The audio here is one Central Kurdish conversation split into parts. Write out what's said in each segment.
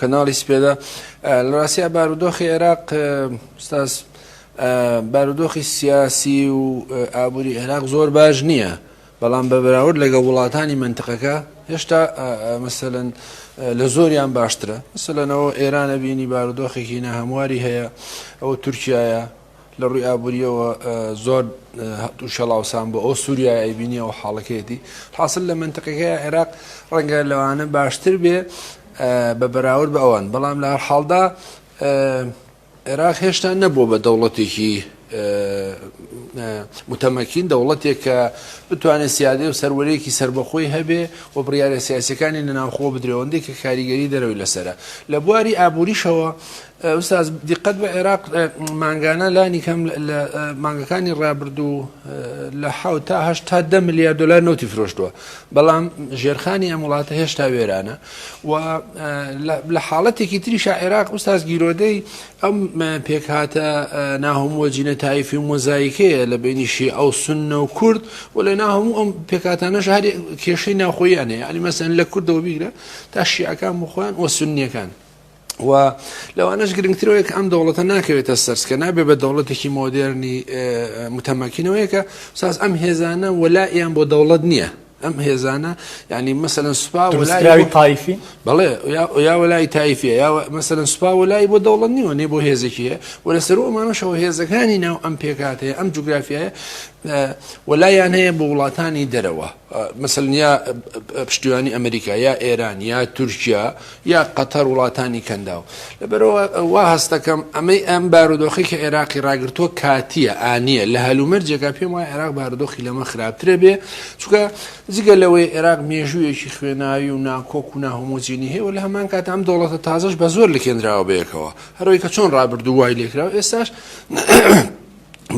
کەناڵی سپێدا لە ڕاستیە بارودۆخی عێراق ئوستاز بارودۆخی سیاسی و ئابووری عێراق زۆر باش نییە، بەڵام بە بەراورد لەگەڵ وڵاتانی منتقەکە هێشتا مەسەلەن لە زۆریان باشترە. مەسەلەنەوە ئێرانە بینی بارودۆخێکی ناهەمواری هەیە، ئەوە تورکیایە لە ڕووی ئابووریەوە زۆر هەتوو شەڵاوسان بۆ ئەو سووریای ئەیبینی ئەو حاڵەکەیەتی حاصل لە منتقەکەی عێراق ڕەنگە لەوانە باشتر بێ بە بەراورد بە ئەوان، بەڵام لە هەر حاڵدا عێراق هێشتا نەبووە بە دەوڵەتێکی متەمەکین، دەوڵەتێک کە بتوانێت سیادی و سەروەرەیەکی سربەخۆی هەبێ و بڕیارە سیاسەکانی لەناوخۆ بدرێوەندەی کە کاریگەری دەرەوەی لەسرە. لە بواری ئابووریشەوە ئوستاز دیقەت بە عێراق مانگانە لانی کەم لە مانگەکانی ڕابردوو لە 7 تا 8 تا 10 میلیارد دلار نەوتی فرۆشتووە، بەڵام ژێرخانی ئەم وڵاتە هێشتا وێرانە و لە حاڵەتێکی تریشە عێراق ئوستاز گیرۆدەی ئەم پێکهاتە ناهەمووە جینە تایفی و مۆزاییکەیە لە بینی شیعە و سوننە و کورد و لە ناهەموو ئەم پێکهاتانەش هەر کێشەی ناوخۆییان هەیە، یعنی مەسەلەن لە کوردەوە بیگرە تا شیعەکان بخۆیان و سوننیەکان و لەوانەش گرنگترەوەی کە ئەم دەوڵەتە ناکەوێتە سەرسکە نابێ بە دەوڵەتێکی مۆدێرنی متەمەکینەوەیە کە ساز ئەم هێزانە وەلایان بۆ دەوڵەت نییە. ئەم هێزانە یعنی مەسەلەن سوپا وەلای تایفی بەڵێ یا وەلای تایفیە یا مەسەلەن سوپا وەلای بۆ دەوڵەت نیوە نێ بۆ هێزێکیە و لەسەر ئەمانەشەوە هێزەکانی ناو ئەم پێکاتەیە ئەم جوگرافیایە وەلایان هەیە بۆ وڵاتانی دەرەوە، مەسەلەن یا پشتیوانی ئەمریکا یا ئێران یا تورکیا یا قەتەر وڵاتانی کەنداو. لەبەرەوە وا هەستەکەم ئەمەی ئەم بارودۆخی کە عێراقی ڕاگرتووە کاتیە ئانیە لە هەلومەرجێکا پێم وایە عێراق بارودۆخی لەمە خراپترە بێ، چونکە جگە لەوەی عێراق مێژوویەکی خوێناوی و ناکۆک و ناهۆمۆجینی هەیە و لە هەمان کات ئەم دەوڵەتە تازەش بە زۆر لەکێنراوە بەیەکەوە، هەروەی کە چۆن ڕابردوو وای لێکراوە ئێستاش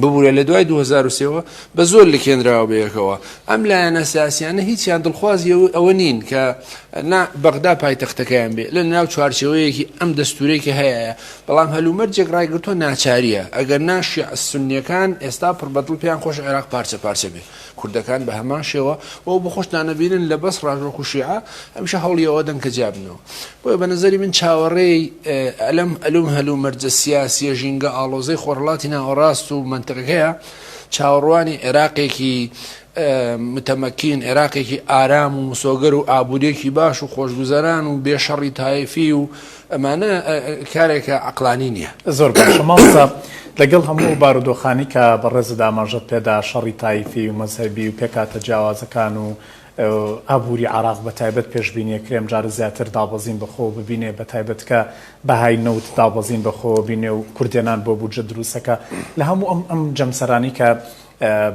ببوورە لە دوای 2023ەوە بە زۆر لەکێنراوە بەیەکەوە. ئەم لایەنە سیاسیانە هیچیان دڵخوازی ئەوە نین کە بەغدا پایتەختەکەیان بێ لە ناو چوارچێوەیەکی ئەم دەستورێکی هەیە، بەڵام هەلومەرجێک ڕایگرتووە ناچاریە. ئەگەر ناشی سوننیەکان ئێستا پڕبەدڵ پێیان خۆش عێراق پارچە پارچە بێ، کوردەکان بە هەمان شێوە و بە خۆشدانەبینن لە بەس ڕاژۆک و شیعە هەمیشە هەوڵی ئەوە دەن کە جابنەوە. بۆیە بە نەزەری من چاوەڕێی ئەلەم هەلومەرجە سیاسیە ژینگە ئاڵۆزەی خۆرهەڵاتی ناوەڕاست و منتقەکەیە چاوەڕوانی عێراقێکی متەمەکین، عێراقێکی ئارام و مسۆگەر و ئابوورێکی باش و خۆشگوزەران و بێشەڕی تایفی و ئەمانە کارێکە عەقلانی نییە. زۆر باشە مامۆستا، لەگەڵ هەموو بارودۆخانی کە بەڕێز داماژەت پێدا شەڕی تایفی و مەزهەبی و پێکاتە جیاوازەکان و ئابووری عێراق بە تایبەت پێشبینیە کرێم جارە زیاتر دابەزین بەخۆ ببینێ، بە تایبەت کە بەهای نەوت دابەزین بەخۆ بینێ و کوردێنان بۆ بوجە دروستەکە لە هەموو ئەم جەمسەرانی کە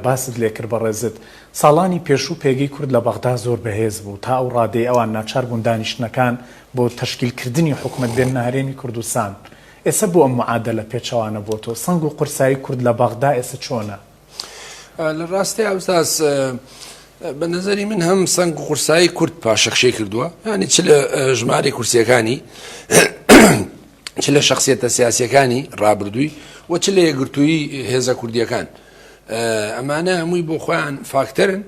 باست لێ کرد بەڕێزت. ساڵانی پێشوو پێگەی کورد لە بەغدا زۆر بەهێز بوو تا ئەو ڕادەی ئەوان ناچار بوون دانیشتنەکان بۆ تەشکیلکردنی حکومەت بێنە هەرێمی کوردستان. ئێستا بۆ ئەم معادلە پێچەوانە بۆ تۆ سەنگ و قورسایی کورد لە بەغدا ئێستا چۆنە؟ لە ڕاستی ئەوستاز بە نەزەری من هەم سەنگ و قورسایی کورد پاشەخشەی کردووە، ینی چ لە ژمارە کورسیەکانی چ لە شخصیەتە سیاسیەکانی ڕابردووی و چ لە یەکگرتووی هێزە کوردیەکان. ئەمانە هەمووی بۆ خۆیان فاکتەرن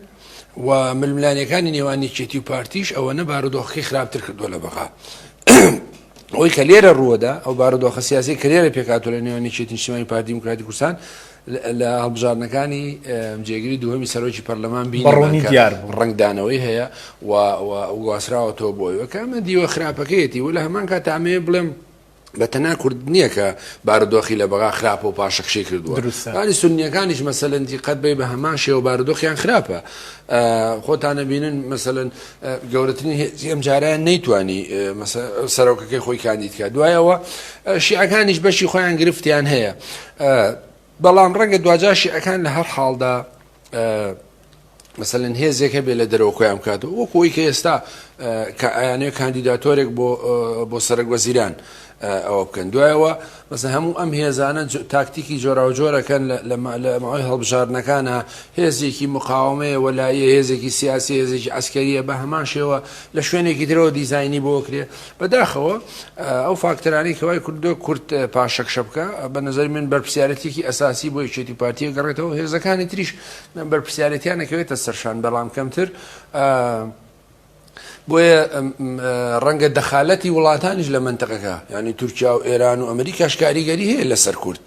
و ململانیەکانی نێوانیچێتی و پارتیش ئەوەنە بارودۆخەکەی خراپتر کردووە لە بەغا. ئەوەی کە لێرە ڕووەدا ئەو بارودۆخە سیاسی کە لێرە پێکاتوە لە نێوانیچێتی نیشتیمانی پارتی دیموکراتی کوردستان لە هەڵبژارنەکانی جێگیری دووهەمی سەرۆکی پەرلەمان بینی ڕنگدانەوەی هەیە و گواسراوەتەوە بۆیەوە کە ئەمە دیوە خراپەکەیەتی و لە هەمان کات ئەمەیە بڵێم بەتەنها کورد نییە کە بارودۆخی لە بەغا خراپە و پاشەخشەی کردووە، ینی سوننیەکانیش مەسەلەن دیقەت بێ بە هەمان شێوە بارودۆخیان خراپە. خۆتانە بینن مەسەلەن گەورەترین هێزی ئەم جارەیان نەیتوانی سەرۆکەکەی خۆی کاندید کات، دوایەوە شیعەکانیش بەشی خۆیان گرفتیان هەیە، بەڵام ڕەنگە دوجار شیعەکان لە هەر حاڵدا مەسەلەن هێزێکە بێ لە دەرەوە کۆیان بکاتەوە وەکوەوەی کە ئێستا ئەیانەوێت کاندیداتۆرێک بۆ سەرۆکوەزیران ئەوە بکەن. دوایەوە مەسەلەن هەموو ئەم هێزانە تاکتیکی جۆرا و جۆرەکەن لە ماوەی هەڵبژاردنەکانە، هێزێکی مقاومەیە وەلایە، هێزێکی سیاسی، هێزێکی عەسکەریە، بە هەمان شێوە لە شوێنێکی ترەوە دیزاینی بۆ کرێ. بەداخەوە ئەو فاکتەرانی کەوای کورد پاشەخشە بکە بە نەزەری من بەرپرسیارەتێکی ئەساسی بۆ یەکێتی پارتیە گەڕێتەوە، هێزەکانی تریش بەرپرسیارەتیان نەکەوێتە سەرشان، بەڵام کەمتر بۆیە ڕەنگە دەخالەتی وڵاتانیش لە منتەقەکە یعنی تورکیا و ئێران و ئەمریکاش کاریگەری هەیە لەسەر کورد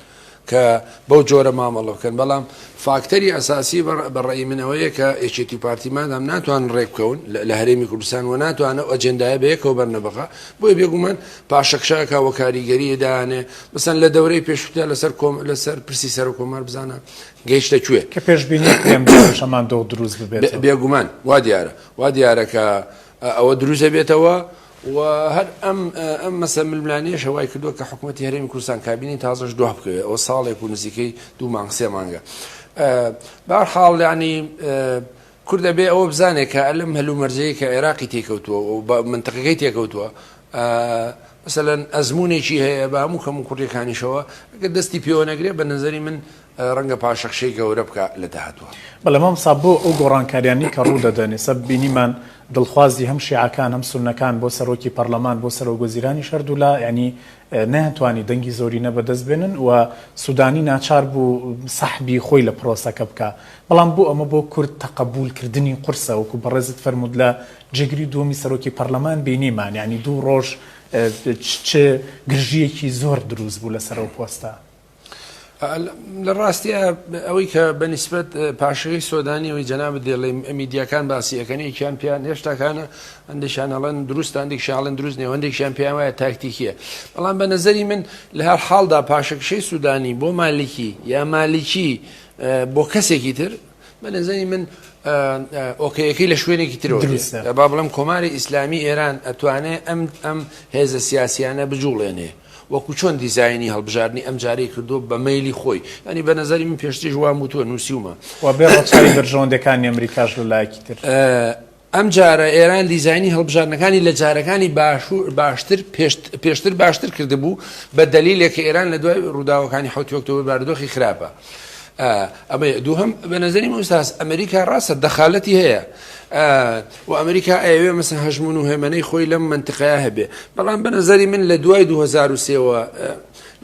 کە بەو جۆرە مامەڵە بکەن بەڵام فاکتەری ئەساسی بەڕێی منەوەیە کە یەکێتی پارتیمادام ناتوان ڕێک بکەون لە هەرێمی کوردستان و ناتوانە ئەجەندایە بەیەکەوە بەرنەبەخە بۆیە بێگومان پاشەکشاکە و کاریگەری دانێ بەسەن لە دەورەی پێشوتە لەسەر پرسی سەر و کۆمار بزانە گەیشتە کوێ کە پێشبینی شەمان دۆ دروست ببێت بێگومان وا دیارە کە ئەوە دروستە بێتەوە و هەر ئەم مەسە ململانیش هەوای کردووە کە حکوومەتی هەرێمی کوردستان کابینی تازەش دوه بکەوێت ئەوە ساڵێک و نزیکەی 2 مانگ 3 مانگە بەهەرحاڵ یعنی کورد دەبێ ئەوە بزانێت کە ئەلم هەلومەرجەیە کە عێراقی تێکەوتووە و منتەقەکەی تێکەوتووە مثلەن ئەزمونێکی هەیە بە هەموو کەم و کوڕیەکانیشەوە ئەگەر دەستی پێوە نەگرێت بە نەزەری من ڕەنگە پاشەخشەی گەورە بکە لە داهاتوە بەڵێ مامسا بۆ ئەو گۆڕانکاریانی کە ڕوو دەدەنێ سەب بینیمان دڵخوازی هەم شیعەکان هەم سوننەکان بۆ سەرۆکی پەرلەمان بۆ سەرۆکوەزیرانی شەردوولا ینی نەتوانی دەنگی زۆرینە بەدەست بێنن و سودانی ناچار بوو سەحبی خۆی لە پرۆسەکە بکە بەڵام بۆ ئەمە بۆ کورد تەقەبولکردنی قورسە وەکو بەڕێزت فەرموود لە جێگری دووەمی سەرۆکی پەرلەمان بینیمان ینی 2 ڕۆژ چه گرژیەکی زۆر دروست بوو لەسەر ئەو پۆستە لە ڕاستیە ئەوەی کە بەنسبەت پاشەکەی سۆدانی ئەوەی جەناب دێڵێ میدیاکان باسیەکەنییان پیان هێشتاکانە هەندێکشان هەڵەن دروست هەندێکشاڵن دروست نیە هەندێکشان پیان وایە تاکتیکیە بەڵام بە نەزەری من لە هەر حاڵدا پاشەکشەی سوودانی بۆ مالیکی یا مالیکی بۆ کەسێکی تر بە نەزەری من ئۆکەیەکەی لە شوێنێکی ترەوە با بڵم کۆماری ئیسلامی ئێران ئەتوانێت ئەم هێزە سیاسیانە بجوڵێنێ وەکو چۆن دیزایانی هەڵبژاردننی ئەم جارەی کردو بە مەیلی خۆی ینی بە نظری من پێشتری ژوان وتووە نووسیومە و بێ ڕەچاوی بەرژەوەندەکانی ئەمریکاش لەلایەکی تر ئەم جارە ئێران دیزایانی هەڵبژاردنەکانی لە جارەکانی پێشتر باشتر کردبوو بە دەلیلێک کە ئێران لە دوای ڕووداوەکانی 7 ئۆکتۆبر بارودۆخی خراپە ئەمە دووهم بە نظری من ئوستاز ئەمریکا ڕاستە دەخالەتی هەیە و ئەمریکا ئەوێ مەسن هەژمون و هێمنەی خۆی لەم منتقەیە هەبێ بەڵام بە نظری من لە دوای 2023ەوە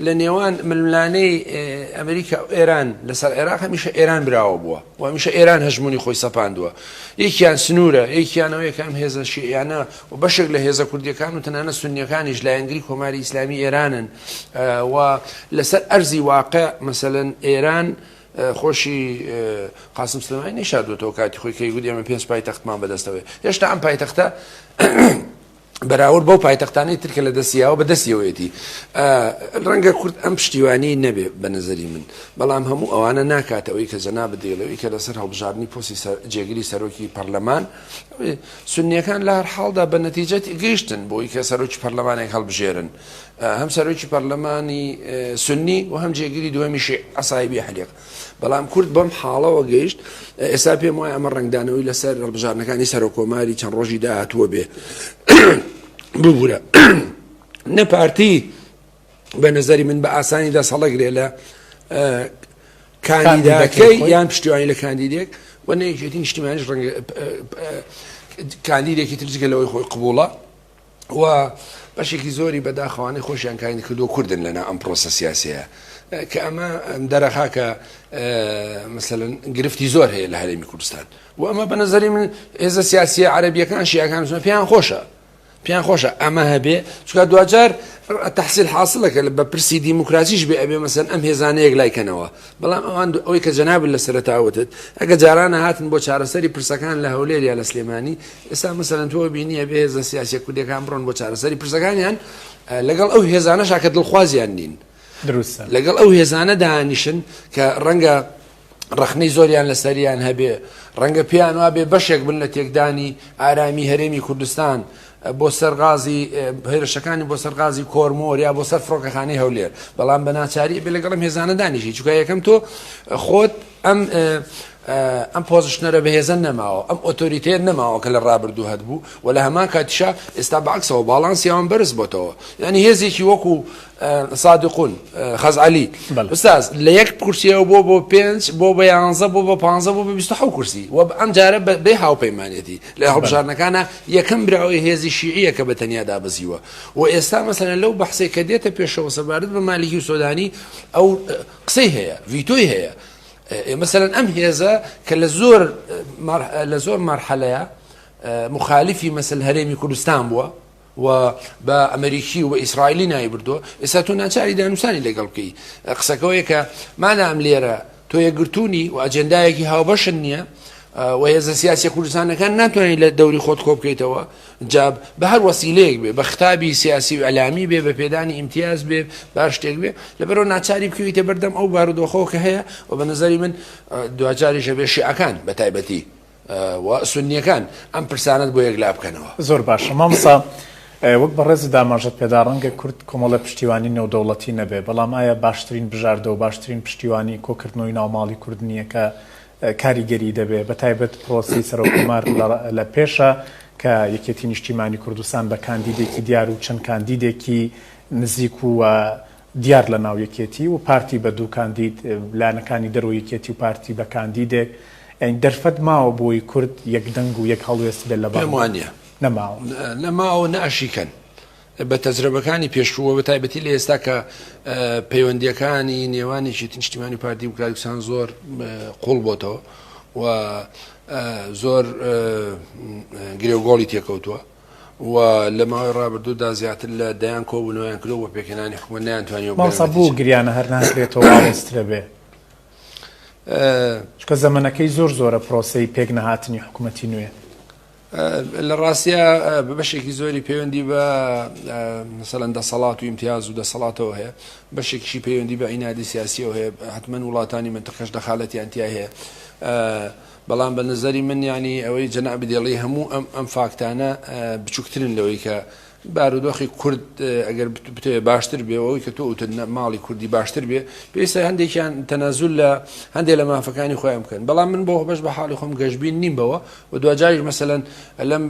لە نێوان ململانەی ئەمریکا و ئێران لەسەر عێراق هەمیشە ئێران براوە بووە و هەمیشە ئێران هەژمونی خۆی سەپاندووە یەکیان سنوورە یەکیانەوە یەکەم هێزە شیعیانە و بەشێک لە هێزە کوردیەکان و تەنانە سوننیەکانیش لایەنگری کۆماری ئیسلامی ئێرانن و لەسەر ئەرزی واقع مەسەلەن ئێران خۆشی قاسم سلێمانی نەیشاردوێتەوە کاتی خۆی کەی گوتی ئێمە 5 پایتەختمان بەدەستەوە هێشتا ئەم پایتەختە بەراورد بەو پایتەختانەی ترکە لە دەستیاوە بەدەستیەوەیەتی ڕەنگە کورد ئەم پشتیوانی نەبێ بە نەزەری من بەڵام هەموو ئەوانە ناکاتەوەی کە جەناب دێڵەوەی کە لەسەر هەڵبژاردننی پۆستی جێگیری سەرۆکی پەرلەمان سوننیەکان لە هەر حاڵدا بە نەتیجەتی گەیشتن بۆی کە سەرۆکی پەرلەمانێک هەڵبژێرن هەم سەرۆکی پەرلەمانی سوننی و هەم جێگیری دووەمی شیع ئەسایبی حەلیق بەڵام کورد بەم حاڵەوە گەیشت ئێستا پێم وایە ئەمە ڕنگدانەوەی لەسەر هەڵبژاردنەکانی سەرۆکۆماری چەند ڕۆژی داهاتووە بێ ببوورە نە پارتی بە نەزەری من بە ئاسانی دەست هەڵەگرێ لە کاندیداکەی یان پشتیوانی لە کاندیدێک و نەیەکێتی نیشتیمانیش ڕەنگە کاندیدێکی تر جگە لەوەی خۆی قبوڵە و بەشێکی زۆری بەداخەوانەی خۆشیان کاندید کردو کوردن لەنا ئەم پرۆسە سیاسیە کە ئەمە دەرەخا کە مثلەن گرفتی زۆر هەیە لە هەرێمی کوردستان و ئەمە بە نەزەری من هێزە سیاسیە عەرەبیەکان شیعەکان پێیان خۆشە ئەمە هەبێ چونکە دوجار تەحسیل حاصلەکە بە پرسی دیموکراسیش بێ ئەبێ مەسەن ئەم هێزانەیەک لایکەنەوە بەڵام ئەوان ئەوەی کە جەناب لە سەرەتاوتت ئەگە جارانە هاتن بۆ چارەسەری پرسەکان لە هەولێر یا لە سلێمانی ئێستا مەسەلەن تۆ بینیە بێ هێزە سیاسی کوردیەکان بڕۆن بۆ چارەسەری پرسەکانیان لەگەڵ ئەو هێزانەشا کە دڵخوازیان نین لەگەڵ ئەو هێزانە دانیشن کە ڕەنگە ڕخنەی زۆریان لەسەریان هەبێ ڕەنگە پیان وا بێ بەشێک بن لە تێکدانی ئارامی هەرێمی کوردستان بۆ سەرغازی هێرشەکانی بۆ سەرغازی کۆرمۆر یا بۆ سەر فڕۆکەخانەی هەولێر بەڵام بە ناچاری بێ لەگەڵم هێزانە دانیشی چونکە یەکەم تۆ خۆت ئەم پۆزیشنەرە بەهێزن نەماوە ئەم ئۆتۆریتێر نەماوە کە لە ڕابردوو هەبوو و لە هەمان کاتیشا ئێستا بەعکسەوە باڵانسییان بەرز بۆتەوە یعنی هێزێکی وەکو صادقون خەزعەلی ئوستاز لە یەک کورسیەوە بۆ 5 بۆ بە 11 بۆ بە 15 بۆ بە 27 کورسی و ئەم جارە بێ هاوپەیمانێتی لە هەڵبژاردنەکانە یەکەم براوەی هێزی شیعیە کە بەتەنیا دابەزیوە و ئێستا مەسەلەن لەو بەحسەی کە دێتە پێشەوە سەبارەت بە مالیکی و سۆدانی ئەو قسەی هەیە ڤیتۆی هەیە مثلا ئەم هێزە کە لە زۆر مەرحەلەیە مخالفی مەسەل هەرێمی کوردستان بووە و بە ئەمریکی و بە ئیسرائیلی نای بردووە ئێستا تۆ ناچاری دانووسانی لەگەڵ بکەی قسەکەوەیە کە مادام لێرە تۆ یەکگرتوونی و ئەجەندایەکی هاوبەشن نییە و هێزە سیاسی کوردستانەکان ناتوانانی لە دەوری خۆت کۆ بکەیتەوە جاب بە هەر وەسیلەیەک بێ بە خطابی سیاسی و ئەلامی بێ بە پێدانی ئیمتیاز بێ باش شتێک بێ لەبەرەوە ناچاری بکەویتە بەردەم ئەو بارودۆخەوە کە هەیە و بە نظری من دوجاریشە بێ شیعەکان بە تایبەتی و سنیەکان ئەم پرسانت بۆ یەکلا بکەنەوە. زۆر باشە مامۆستا وەک بە ڕێزی داماژەت پێدا ڕەنگە کورد کۆمەڵە پشتیوانی نێودەوڵەتی نەبێ بەڵام ئایا باشترین بژاردە و باشترین پشتیوانی کۆکردنەوەی ناوماڵی کورد نییە کە کاریگەری دەبێ بە تایبەت پرۆسی سەرۆکومار لە پێشە کە یەکێتی نیشتیمانی کوردستان بە کاندیدێکی دیار و چەند کاندیدێکی نزیک و دیار لە ناو یەکێتی و پارتی بە دوو کاندید لانەکانی دەرەوە یەکێتی و پارتی بە کاندیدێک دەرفەت ماوە بۆی کورد یەک دەنگ و یەک هەڵوێست بێت لە بەوانە نەماوە نەعشیکەن بە تەجربەکانی پێشووە بە تایبەتی لە ئێستا کە پەیوەندیەکانی نێوانێکی نیشتیمانی پارتی دیموکراتیکستان زۆر قوڵ بۆتەوە و زۆر گرێوگۆڵی تێکەوتووە و لە ماوەی ڕابردوودا زیاتر لە دەیان کۆبوونەوەیان کردەوە بە پێکەنانی حکومەت نەیانتوانیەوە مامۆستا بوو گریانە هەر ناکرێتەوە واوەسترە بێ چکە زەمانەکەی زۆر زۆرە پرۆسەی پێک نەهاتنی حکوومەتی نوێ لە ڕاستیە بەشێکی زۆری پەیوەندی بە مەسەڵەن دەسەڵات و ئیمتیاز و دەسەڵاتەوە هەیە بەشێکیشی پەیوەندی بە ئینادی سیاسیەوە هەیە حتمەن وڵاتانی منتەقەش دەخالەتیان تیا هەیە بەڵام بە نظری من ینی ئەوەی جەناب دێڵی هەموو ئەم فاکتانە بچووکترن لەوەی کە بارودۆخی کورد ئەگەر بتوێ باشتر بێەوەی کە تۆ ماڵی کوردی باشتر بێ پێویستە هەندێکیان تەنازول لە هەندێک لە مافەکانی خۆیان بکەن بەڵام من بۆ بەش بە حاڵی خۆم گەشتبین نیم بەوە و دوجاریش مەسەلەن لەم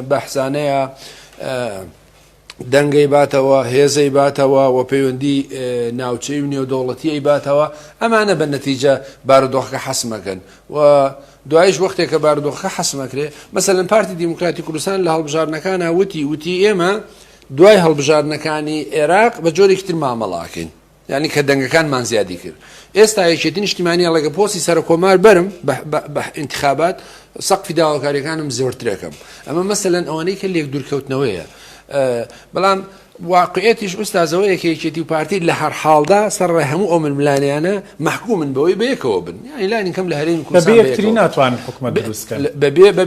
بەحسانەیە دەنگەی باتەوە هێزەی باتەوە و پەیوەندی ناوچەی و نێودەوڵەتیەی باتەوە ئەمانە بە نەتیجە بارودۆخەکە حەسمەکەن و دوایش وەختێک کە بارودۆخەکە حەسمەکرێ مەسەلەن پارتی دیموکراتی کوردستان لە هەڵبژارنەکانە وتی ئێمە دوای هەڵبژارنەکانی عێراق بە جۆرێکی تر مامەڵاکەین یعنی کە دەنگەکانمان زیادی کرد ئێستا یەکێتی نیشتیمانی ئەڵێگە پۆستی سەرۆکۆمار بەرم بە انتخابات سەقفی داواکاریەکانم زۆرترەکەم ئەمە مەسەلەن ئەوانەی کە لێک دوورکەوتنەوەیە بەڵام واقعەتیش ئوستازەوەی یەکێتی و پارتی لە هەر حاڵدا سەرڕای هەموو ئەو ململانیانە محکومن بەوەی بەیەکەوە بن یانی لانی کەم لە هەرێمی کوردستان بە یەکتری ناتوانن حکومەت دروستکەن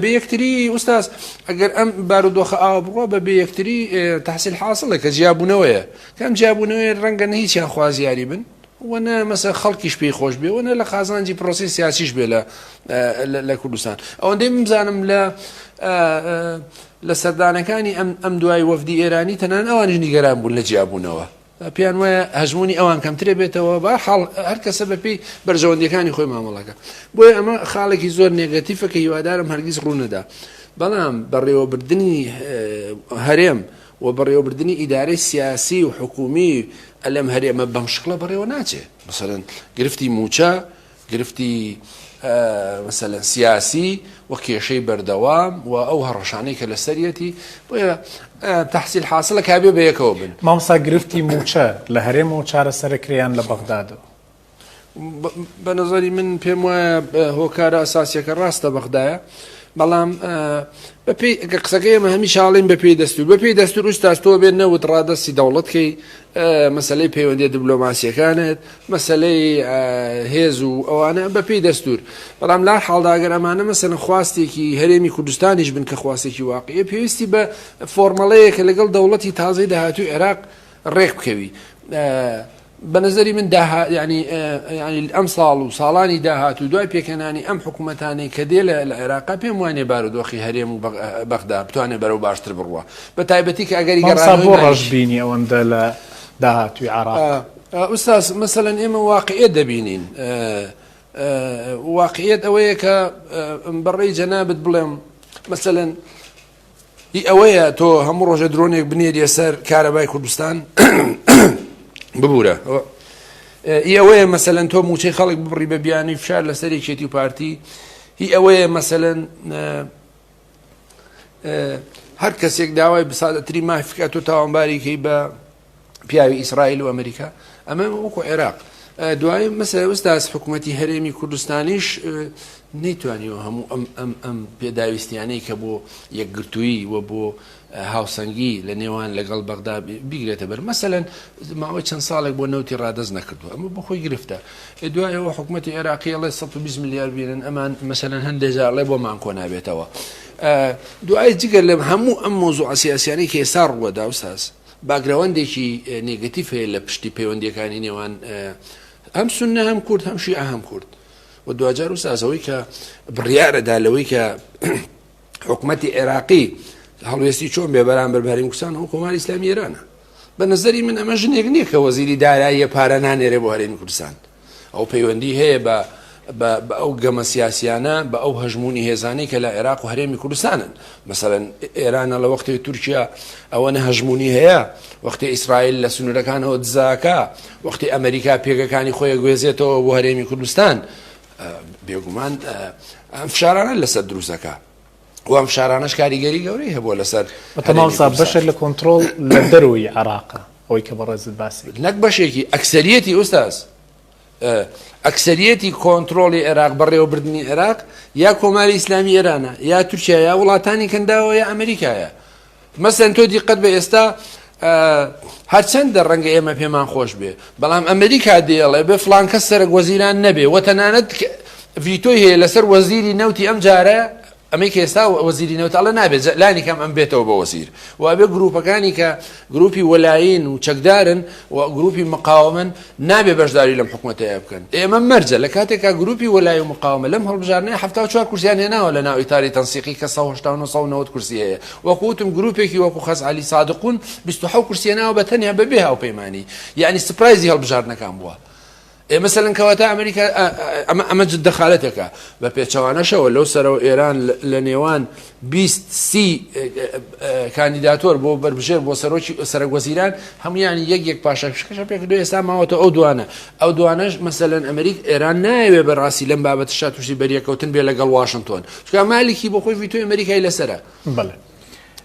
بە یەکتری ئوستاز ئەگەر ئەم بارودۆخە ئاوا بڕۆ بە یەکتری تەحسیل حاصلە کە جیابوونەوەیە کەم جیابوونەوەی ڕەنگە نە هیچیان خوازیاری بن وەنە مەسە خەڵکیش پێی خۆش بێ وەنە لە خازانجی پرۆسی سیاسیش بێ لە کوردستان ئەوەندەی بزانم لە سەردانەکانی ئەم دوای وەفدی ئێرانی تەنان ئەوانش نیگەران بوون لە جیابوونەوە پێیان وایە هەژمونی ئەوان کەمترێ بێتەوە بە هەر کەسە بەپێی بەرژەوەندیەکانی خۆی مامەڵەکە بۆیە ئەمە خاڵێکی زۆر نێگەتیفە کە هیوادارم هەرگیز ڕوونەدا بەڵام بەڕێوەبردننی هەرێم و بەڕێوەبردننی ئیدارەی سیاسی و حکومی ئەلەم هەرێمە بەم شکڵە بەڕێوە ناچێت مەسەلەن گرفتی موچە گرفتی مثلا سیاسی و کێشەی بەردەوام و ئەو هەڕەشانەی کە لە سەرەتی بۆیە تەحسیل حاصلە کابێ بەیەکەوە بن مامۆستا گرفتی موچە لە هەرێمەوە چارەسەرکرێیان لە بەغدادەوە بە نەزەری من پێم وایە هۆکارە ئەساسیەکە ڕاستە بەغدایە بەڵام قسەکەی ئێمە هەمیشاڵین بەپێی دەستور بەپێی دەستور ئوستاز تۆ بێت نەوت ڕادەستی دەوڵەتکەی مەسلەی پەیوەندی دیبلۆماسیەکانت مەسلەی هێز و ئەوانە بەپێی دەستور بەڵام لا حاڵداگەر ئەمانە مەسەلەن خواستێکی هەرێمی کوردستانیش بن کە خواستێکی واقعیە پێویستی بە فۆرمەڵەیەکە لەگەڵ دەوڵەتی تازەی داهاتووی عێراق ڕێک بکەوی بە نظری من ینی ئەم ساڵ و ساڵانی داهات و دوای پێکەنانی ئەم حکوومەتانی کە دێ لە عێراقا پێم وانێ بارودۆخی هەرێم و بەغدا بتوانێت بەرەو باشتر بڕوە بە تایبەتی کە ئەگەری بۆ ڕەشبینی ئەوەندە لە داهاتوی عێراق ئوستاز مەسەلەن ئێمە واقعیت دەبینین واقعیت ئەوەیە کە بەڕێی جەنابەت بڵێم مەسەلەن ئەوەیە تۆ هەموو ڕۆژە درۆنێک بنێریە سەر کارەبای کوردستان ببوورە ئەوەیە مەسەلەن تۆ موچەی خەڵک ببڕی بە بیانی فشار لەسەر یەکێتی و پارتی هی ئەوەیە مەسەلەن هەر کەسێک داوای بسادەتری مافکات و تاوانباریکەی بە پیاوی ئیسرائیل و ئەمریکا ئەمە وەکو عێراق دوای مەسەلە ئوستاز حکوومەتی هەرێمی کوردستانیش نەیتوانیەوە هەموو ئەم پێداویستیانەی کە بۆ یەکگرتووی و بۆ هاوسەنگی لە نێوان لەگەڵ بەغدا بیگرێتە بەر مەسەلەن ماوەی چەند ساڵێک بۆ نەوتی ڕادەست نەکردووە ئەمە بەخۆی گرفتە دوایەوە حکوومەتی عێراقی ئەڵێ 120 میلیارد بینن ئەمان مەسەلەن هەندێک جارڵێ بۆمان کۆ نابێتەوە دوای جگەر لەم هەموو ئەم مۆزوع سیاسیانەی کە ئێستا ڕووەدا ئوستاز باگراوەندێکی نێگەتیڤ هەیە لە پشتی پەیوەندیەکانی نێوان هەم سوننە هەم کورد هەم شیعە هەم کورد و دوجار ئوستازەوەی کە بڕیارەدا لەوەی کە حکوومەتی عێراقی هەڵوێستی چۆن بێ بەرامبەر بەرهەمی کوردستان و کۆماری ئیسلامی ئێرانە بە نظری من ئەمە ژنێک نییە کە وەزیری داراییە پارە نانێرێ بۆ هەرێمی کوردستان ئەو پەیوەندی هەیە بە ئەو گەمە سیاسیانە بە ئەو هەژمونی هێزانەی کە لە عێراق و هەرێمی کوردستانن مەسەلەن ئێرانە لە وەختی تورکیا ئەوەنە هەژمونی هەیە وەختی ئیسرائیل لە سنوورەکانەوە دزاکە وەختی ئەمریکا پێگەکانی خۆی گوێزێتەوە بۆ هەرێمی کوردستان بێگومان ئەم فشارانە لەسەر دروستەکە وام شارانش کاریگەری گەورەی هەبووە لەسەر بەتەمامسا بەشێک لە کۆنتڕۆڵ لە دەروی عێراقە ئەوەی کە بەڕێزت باسی نەک بەشێکی ئەکسەریەتی ئوستاز ئەکسەریەتی کۆنتڕۆڵی عێراق بەڕێوەبردننی عێراق یا کۆماری ئیسلامی ئێرانە یا تورکیا یا وڵاتانی کەنداوە یا ئەمریکایە مەسەن تۆ دیقەت بە ئێستا هەرچەندە ڕەنگە ئێمە پێمان خۆش بێ بەڵام ئەمریکا دێڵێ بێ فڵان کەس سەرک وەزیران نەبێ وەتەنانەت ڤیتۆی هەیە لەسەر وەزیری نەوتی ئەم جارە ئەمەی کە ئێستا وەزیری نەوتەڵە نابێت لانی کەم ئەم بێتەوە بە وەزیر وابێ گروپەکانی کە گروپی وەلایین و چەکدارن و گروپی مقاومن نابێ بەشداری لەم حکوومەتەیە بکەن ئێمە مەرجە لە کاتێکا گروپی وەلای و مقاومە لەم هەڵبژارنەیە 74 کورسیان هێناوە لە ناو ئیتاری تەنسیقی کە 1990 کورسی هەیە وەکوتم گروپێکی وەکو خەز عەلی سادقون 27 کورسی هێناوە بە تەنیا بەبێ هاوپەیمانی یعنی سپرایزی هەڵبژارنەکان بووە مثلا کەواتە ئەمریکا ئەمە دەخالەتێکە بە پێچەوانەشەوە لەو سەرەوە ئێران لە نێوان 20 کاندیداتۆر بۆ بەربژێر بۆ سەرۆکوەزیران هەمویانی یەک پاشەکەشە پێکردو ئێستا ماوەتە ئەو دوانەش مەسەلەن ئەمریک ئێران نایوێ بەڕاستی لەم بابەتشا تووشی بەریەکەوتن بێ لەگەڵ واشنگتۆن چکە مالێکی بۆ خۆی ڤیتۆی ئەمریکای لەسەرە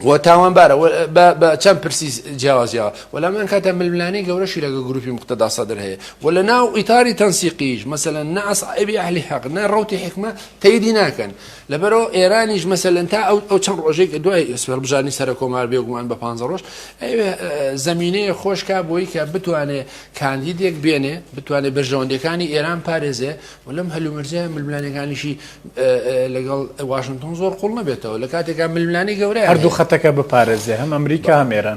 و تاوانبارە بە چەند پرسی جیاوازیەوە وەلامان کاتە ململانەی گەورەشی لەگە گروپی مقتەدا سەدر هەیە و لە ناو ئیتاری تەنسیقیش مەسەلەن نە ئەسعیبی ئەهلی حەق نە ڕەوتی حکمە تەیدی ناکەن لەبەرەوە ئێرانیش مەسەلەن تا ئەو چەند ڕۆژێک دوای سوێربژارنی سەر کۆمار بێگومان بە 15 ڕۆژ زەمینەیە خۆشکا بۆی کە بتوانێت کاندیدێک بێنێ بتوانێت بەرژەوەندەکانی ئێران پارێزێ و لەم هەلومەرجە ململانەکانیشی لەگەڵ واشنگتۆن زۆر قوڵ نەبێتەوە لە کاتێکا ململانی گەورەیە هەردوو خەتەکە بپارێزێ هەم ئەمریکا هەم ئێران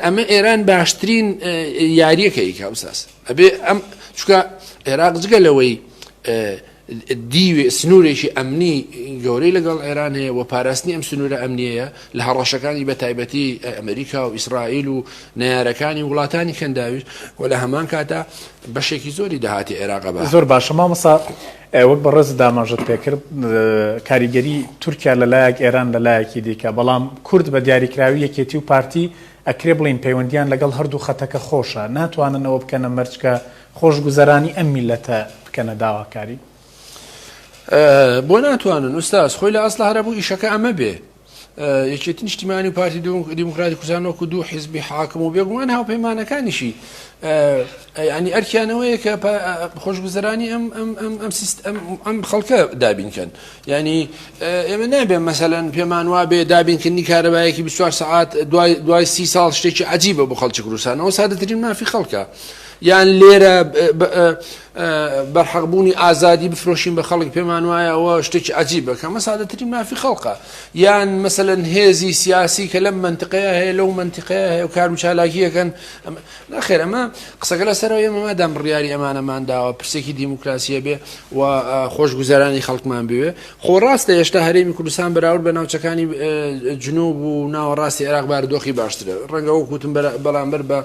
ئەمە ئێران باشترین یاریەکەی کاوساس ئەبێ ئەم چکە عێراق جگە لەوەی دیوێ سنوورێکی ئەمنی گەورەی لەگەڵ ئێران هەیە و پاراستنی ئەم سنوورە ئەمنیەیە لە هەڕەشەکانی بە تایبەتی ئەمریکا و ئیسرائیل و نەیارەکانی وڵاتانی کەنداویش و لە هەمان کاتە بەشێکی زۆری داهاتی عێراقە بە زۆر باشە مامەسا وەک بە ڕێز داماژت پێکرد کاریگەری تورکیا لەلایەک ئێران لەلایەکی دیکە بەڵام کورد بە دیاریکراوی یەکێتی و پارتی ئەکرێ بڵین پەیوەندیان لەگەڵ هەردوو خەتەکە خۆشە ناتواننەوە بکەنە مەرجکە خۆشگوزەرانی ئەم میلەتە بکەنە داواکاری بۆ ناتوانن ئوستاز خۆی لە ئەسڵ هەرە بوو ئیشەکە ئەمە بێ یەکێتی نیشتیمانی و پارتی دیموکراتی کوردستانەوە دوو حیزبی حاکم و بێگومان هاوپەیمانەکانیشی ینی ئەرکیانەوەیە کە خۆشگوزەرانی ئەم خەڵکە دابینکەن ینی ئێمە نابێ مەسەلەن پێمان وا بێ دابینکردنی کارەبایەکی 24 ساعات دوای 30 ساڵ شتێکی عەجیبە بۆ خەڵکی کوردستانەوە سادەترین مافی خەڵکە یان لێرە بەرحەقبوونی ئازادی بفرۆشین بە خەڵک پێمان وایە ئەوە شتێکی عەجیبە کە ئەمە سادەترین مافی خەڵقە یان مەسەلەن هێزی سیاسی کە لەم منتیقەیە هەیە لەو منتیقەیە هەیە و کار و چالاکیەکەن ناخێر ئەمە قسەکە لەسەرەوە ئێمە مادام بڕیاری ئەمانەمان داوە پرسێکی دیموکراسیە بێ و خۆشگوزەرانی خەڵکمان بوێ خۆ ڕاستە هێشتا هەرێمی کوردستان بەراورد بە ناوچەکانی جنوب و ناوەڕاستی عێراق بارودۆخی باشترە ڕەنگە وەکوتم بەرامبەر بە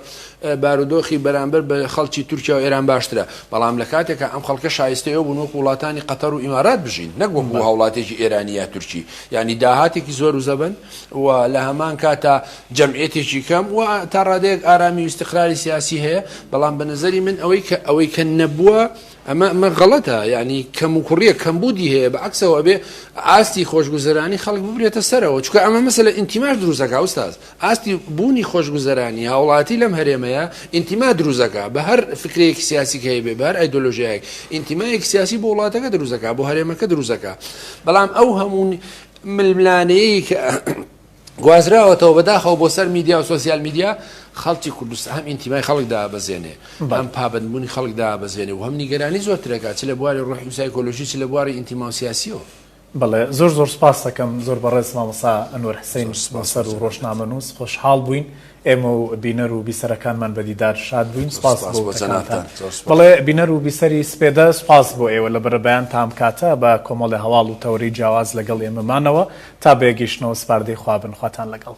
بارودۆخی بەرامبەر بە خەڵکی تورکیا و ئێران باشترە بەڵام لە کاتێکە ئەم خەڵکە شایستەیە بوون وەکو وڵاتانی قەتەر و ئیمارات بژین نەک وەکو هاوڵاتێکی ئێرانی یا تورکی ینی داهاتێکی زۆر و زەبن و لە هەمان کاتە جەمعیەتێکی کەم و تا ڕادەیەک ئارامی و استقراری سیاسی هەیە بەڵام بە نەزەری من ئەوەی کە نەبووە ئەمە غەڵەتە یعنی کەم و کوڕیە کەمبودی هەیە بەعکسەوە ئەبێ ئاستی خۆشگوزەرانی خەڵک ببرێتە سەرەوە چونکە ئەمە مەسەلە ئینتیماش دروستەکە ئوستاز ئاستی بوونی خۆشگوزەرانی هاوڵاتی لەم هەرێمەیە ئینتیما دروستەکە بە هەر فکرەیەکی سیاسی کە هەیە بێ بە هەر ئایدۆلۆژیایەک ئینتیمایەکی سیاسی بۆ وڵاتەکە دروستەکە بۆ هەرێمەکە دروستەکە بەڵام ئەو هەموو ململانەیە کە گوازراوەتەوە بەداخەوە بۆ سەر میدیا و سۆسیال میدیا خەڵکی کوردستان هەم ئینتیمای خەڵک دابەزێنێ هەم پابندبوونی خەڵک دابەزێنێ و هەم نیگەرانی زۆرترەکە چ لە بواری ڕۆحی و سایکۆلۆژی چ لە بواری ئینتیما و سیاسیەوە. بەڵێ زۆر سپاس دەکەم زۆر بەڕێز مامۆستا ئەنوەر حسین سەر و ڕۆژنامەنووس خۆشحاڵ بووین ئێمە و بینەر و بیسەرەکانمان بەدیدار شاد بووین سپاس بۆ تەکانتان. بەڵێ بینەر و بیسەری سپێدە سپاس بۆ ئێوە لە بەرەبەیان تام کاتە بە کۆمەڵی هەواڵ و تەوەری جیاواز لەگەڵ ئێمەمانەوە تا بێگەیشتنەوە سپاردەی خوابن خواتان لەگەڵ.